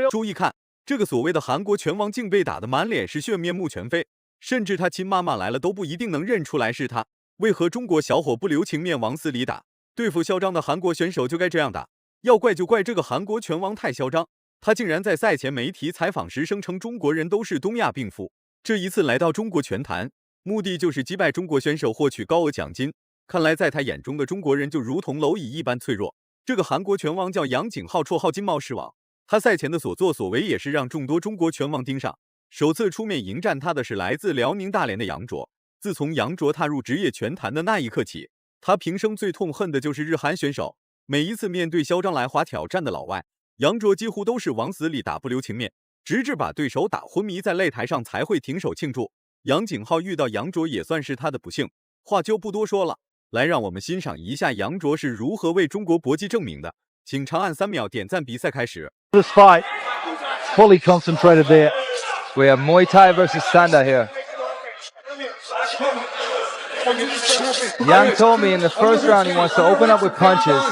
注意看，这个所谓的韩国拳王竟被打得满脸是血，面目全非，甚至他亲妈妈来了都不一定能认出来是他。为何中国小伙不留情面往死里打？对付嚣张的韩国选手就该这样打。要怪就怪这个韩国拳王太嚣张，他竟然在赛前媒体采访时声称中国人都是东亚病夫。这一次来到中国拳坛，目的就是击败中国选手获取高额奖金。看来在他眼中的中国人就如同蝼蚁一般脆弱。这个韩国拳王叫杨景浩，绰号金毛狮王。他赛前的所作所为也是让众多中国拳王盯上。首次出面迎战他的是来自辽宁大连的杨卓。自从杨卓踏入职业拳坛的那一刻起，他平生最痛恨的就是日韩选手。每一次面对嚣张来华挑战的老外，杨卓几乎都是往死里打，不留情面，直至把对手打昏迷在擂台上才会停手庆祝。杨景浩遇到杨卓也算是他的不幸，话就不多说了，来让我们欣赏一下杨卓是如何为中国搏击证明的。请长按3秒点赞，比赛开始。 This fight, fully concentrated there. We have Muay Thai versus Sanda here. Yang told me in the first round he wants to open up with punches.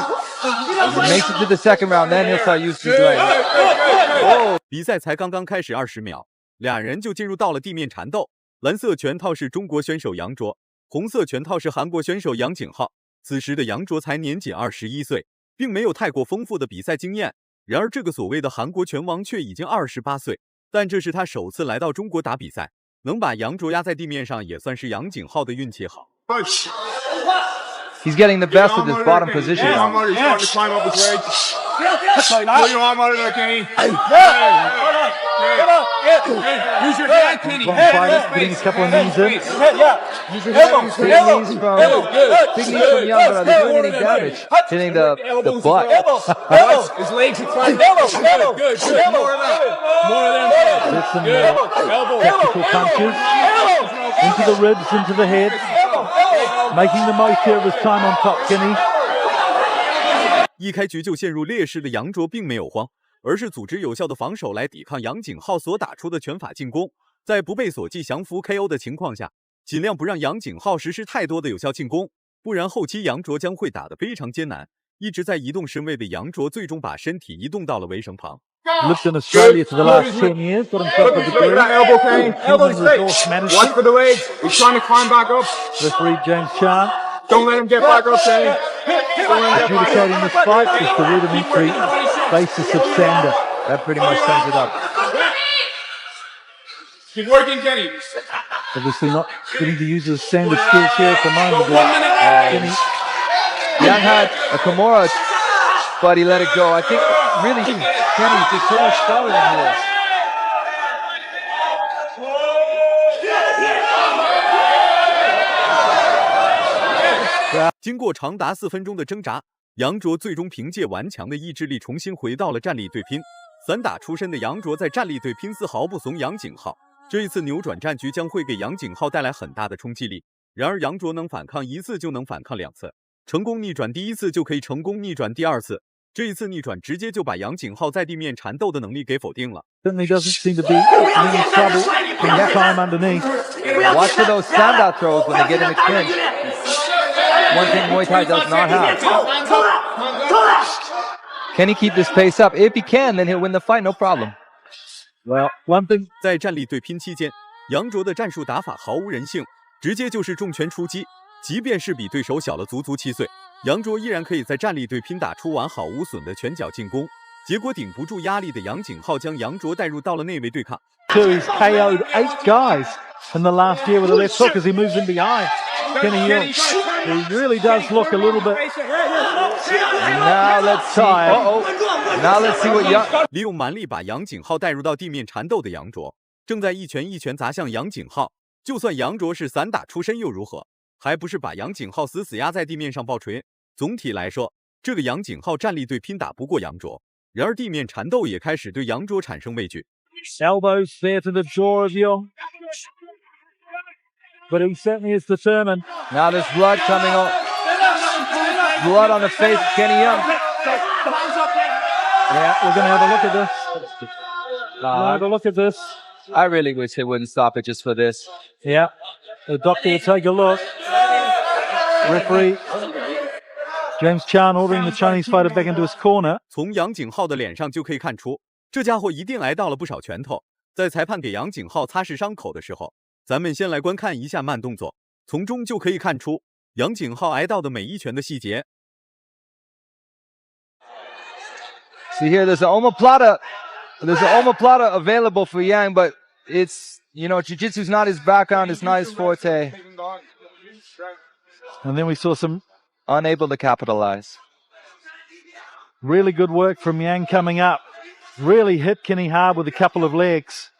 If he makes it to the second round, then he'll start using his legs. 比赛才刚刚开始20秒，俩人就进入到了地面缠斗。蓝色拳套是中国选手杨卓，红色拳套是韩国选手杨景浩。此时的杨卓才年仅21岁，并没有太过丰富的比赛经验。然而，这个所谓的韩国拳王却已经28岁，但这是他首次来到中国打比赛，能把杨卓压在地面上，也算是杨景浩的运气好。He's getting the best of this bottom position. Use your hand, Kenny. Putting a couple of knees in. Use your hand. Big knees from Young, but are they doing any damage? Hitting the butt. His legs are fine. Good. More of that. Get some technical punches into the ribs, into the head. Making the most here of his time on top, Kenny. 一开局就陷入劣势的杨卓并没有慌，而是组织有效的防守来抵抗杨景浩所打出的拳法进攻。在不被所击降服 KO 的情况下，尽量不让杨景浩实施太多的有效进攻，不然后期杨卓将会打得非常艰难。一直在移动身位的杨卓最终把身体移动到了围绳旁。Lived in Australia for the last 10 years, got himself a degree. Elbow cane. Human resource management. Watch for the legs. He's trying to climb back up. Referee James Chan. Don't let him get back up, Kenny. Adjudicating this fight is the rudimentary basis of Sanda. That pretty much sums it up. Keep working, Kenny. Obviously not getting to use his Sanda skills here at the moment. Kenny. Yang had a Kimura, but he let it go. I think really Kenny's just so much stronger than he is. 经过长达4分钟的挣扎，杨卓最终凭借顽强的意志力重新回到了站立对拼。散打出身的杨卓在站立对拼丝毫不怂杨景浩，这一次扭转战局将会给杨景浩带来很大的冲击力。然而杨卓能反抗1次就能反抗2次，成功逆转第1次就可以成功逆转第2次。这一次逆转直接就把杨景浩在地面缠斗的能力给否定了。Certainly doesn't seem to be in any trouble in that time underneath. Watch for those stand-out throws when they get in the clinch. One thing Muay Thai does not have. Can he keep this pace up? If he can, then he'll win the fight, no problem. Well, one thing 在站立对拼期间，杨卓的战术打法毫无人性，直接就是重拳出击。即便是比对手小了足足7岁，杨卓依然可以在站立对拼打出完好无损的拳脚进攻。结果顶不住压力的杨景浩将杨卓带入到了内围对抗。He's KO'd 8 guys in the last year with a left hook as he moves in behind. Kenny Young, he really does look a little bit Now let's see. Now let's see what Young. 利用蛮力把杨景浩带入到地面缠斗的杨卓，正在一拳一拳砸向杨景浩。就算杨卓是散打出身又如何？还不是把杨景浩死死压在地面上爆锤。总体来说，这个杨景浩站立对拼打不过杨卓，然而地面缠斗也开始对杨卓产生畏惧。elbows there to the jaw of Young, but he certainly is determined. Now there's blood coming on. Blood on the face of Kenny Young. Yeah, we're going to have a look at this. Have a look at this. I really wish they wouldn't stop it just for this. Yeah, the doctor will take a look. Referee James Chan ordering the Chinese fighter back into his corner. 从杨景浩的脸上就可以看出，这家伙一定挨到了不少拳头。在裁判给杨景浩擦拭伤口的时候，咱们先来观看一下慢动作，从中就可以看出杨景浩挨到的每一拳的细节。See here, there's an omoplata. There's an omoplata available for Yang, but it's, you know, jiu-jitsu's not his background, it's not his forte. And then we saw some Unable to capitalize. really good work from Yang coming up. Really hit Kenny hard with a couple of legs.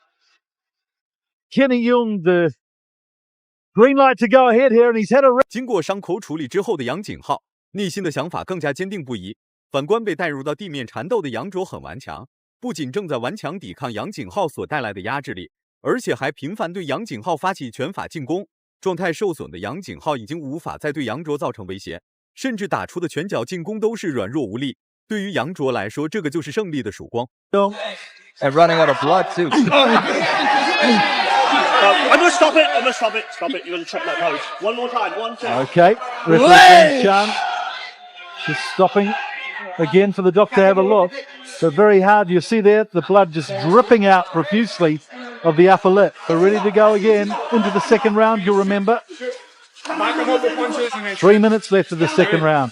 Kenny Young, the green light to go ahead here, and he's had a... 经过伤口处理之后的杨景浩，内心的想法更加坚定不移。反观被带入到地面缠斗的杨卓很顽强，不仅正在顽强抵抗杨景浩所带来的压制力，而且还频繁对杨景浩发起拳法进攻。状态受损的杨景浩已经无法再对杨卓造成威胁，甚至打出的拳脚进攻都是软弱无力。对于杨卓来说，这个就是胜利的曙光。And running out of blood, too. I'm gonna stop it. I'm gonna stop it. Stop it. You're gonna check that pose. One more time. 1, 2. Okay, referee James Chan just stopping again for the doctor to have a look. But very hard, you see there, the blood just dripping out profusely of the upper lip. But ready to go again into the second round, you'll remember. 3 minutes left of the second round.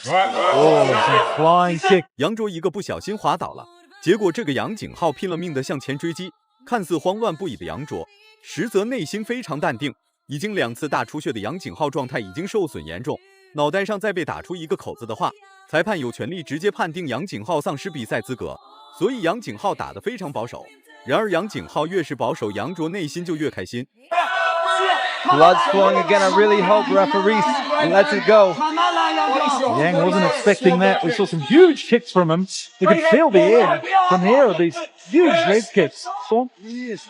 Oh, some flying kick. 杨卓一个不小心滑倒了，结果这个杨景浩拼了命的向前追击，看似慌乱不已的杨卓，实则内心非常淡定。已经2次大出血的杨景浩状态已经受损严重，脑袋上再被打出一个口子的话，裁判有权利直接判定杨景浩丧失比赛资格。所以杨景浩打得非常保守。然而杨景浩越是保守，杨卓内心就越开心。Blood's flowing again. I really hope referees lets it go. Yang wasn't expecting that. We saw some huge kicks from him. You could feel the air from here of these huge leg kicks.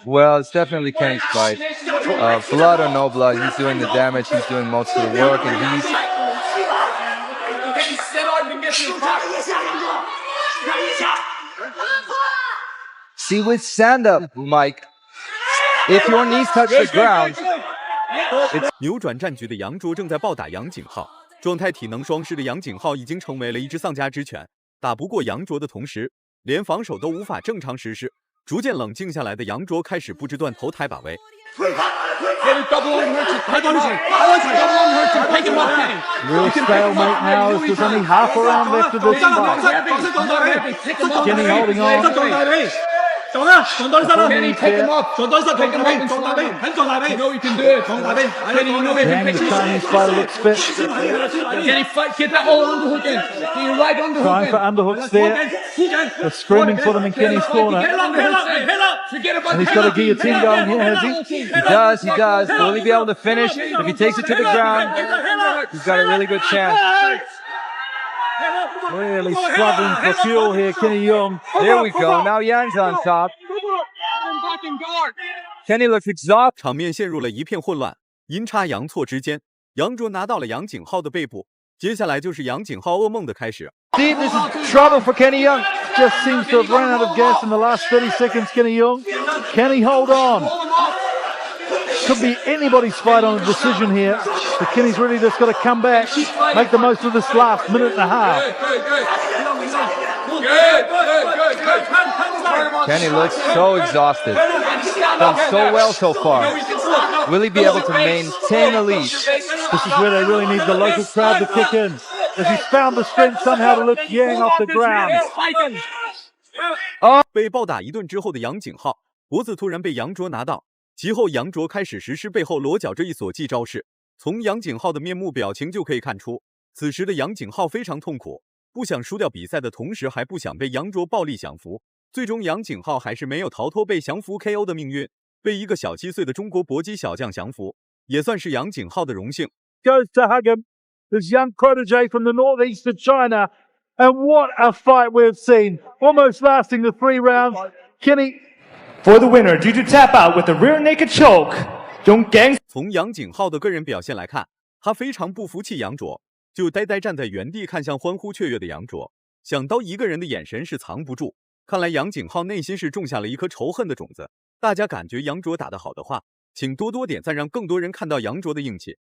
Well, it's definitely Kenny's fight. Blood or no blood, he's doing the damage, he's doing most of the work, and he's... See, with stand-up, Mike, if your knees touch the ground... 扭转战局的杨卓正在暴打杨景浩，状态体能双失的杨景浩已经成为了一只丧家之犬。打不过杨卓的同时，连防守都无法正常实施。逐渐冷静下来的杨卓开始布置断头台把位。Real stalemate now as there's only half a round left of this fight. Kenny holding on. Kenny, take him up. Take him up. You know you can do it. Kenny, you know you can Yang, the Chinese fighter looks fit. Kenny, fight. Get that whole underhook in. Get your right underhook Trying in. for underhooks there. They're screaming for them in Kenny's corner. And he's got a guillotine going here, has he? He does. Will he be able to finish? If he takes it to the ground, he's got a really good chance. Really struggling for fuel here, Kenny Young. There we go. Now Yang's on top. Kenny looks exhausted. 场面陷入了一片混乱，阴差阳错之间，杨卓拿到了杨景浩的背部。接下来就是杨景浩噩梦的开始。 See, this is trouble for Kenny Young. Just seems to have run out of gas in the last 30 seconds, Kenny Young. Can he hold on? Could be anybody's fight on a decision here. But Kenny's really just got to come back, make the most of this last minute and a half. Kenny looks so exhausted. Done so well so far. Will he be able to maintain the lead? This is where they really need the local crowd to kick in, as he's found the strength somehow to lift Yang off the ground. 被暴打一顿之后的杨景浩，脖子突然被杨卓拿到，其后杨卓开始实施背后裸脚这一锁技招式。从杨景浩的面部表情就可以看出，此时的杨景浩非常痛苦，不想输掉比赛的同时，还不想被杨卓暴力降服。最终，杨景浩还是没有逃脱被降服 KO 的命运，被一个小7岁的中国搏击小将降服，也算是杨景浩的荣幸。 Goes to hug him, this young protege from the northeast of China. And what a fight we've seen, almost lasting the 3 rounds. Kenny... For the winner, due to tap out with the rear naked choke, Zhong Gang. 从杨景浩的个人表现来看，他非常不服气杨卓，就呆呆站在原地看向欢呼雀跃的杨卓，想刀一个人的眼神是藏不住。看来杨景浩内心是种下了一颗仇恨的种子。大家感觉杨卓打得好的话，请多多点赞，让更多人看到杨卓的硬气。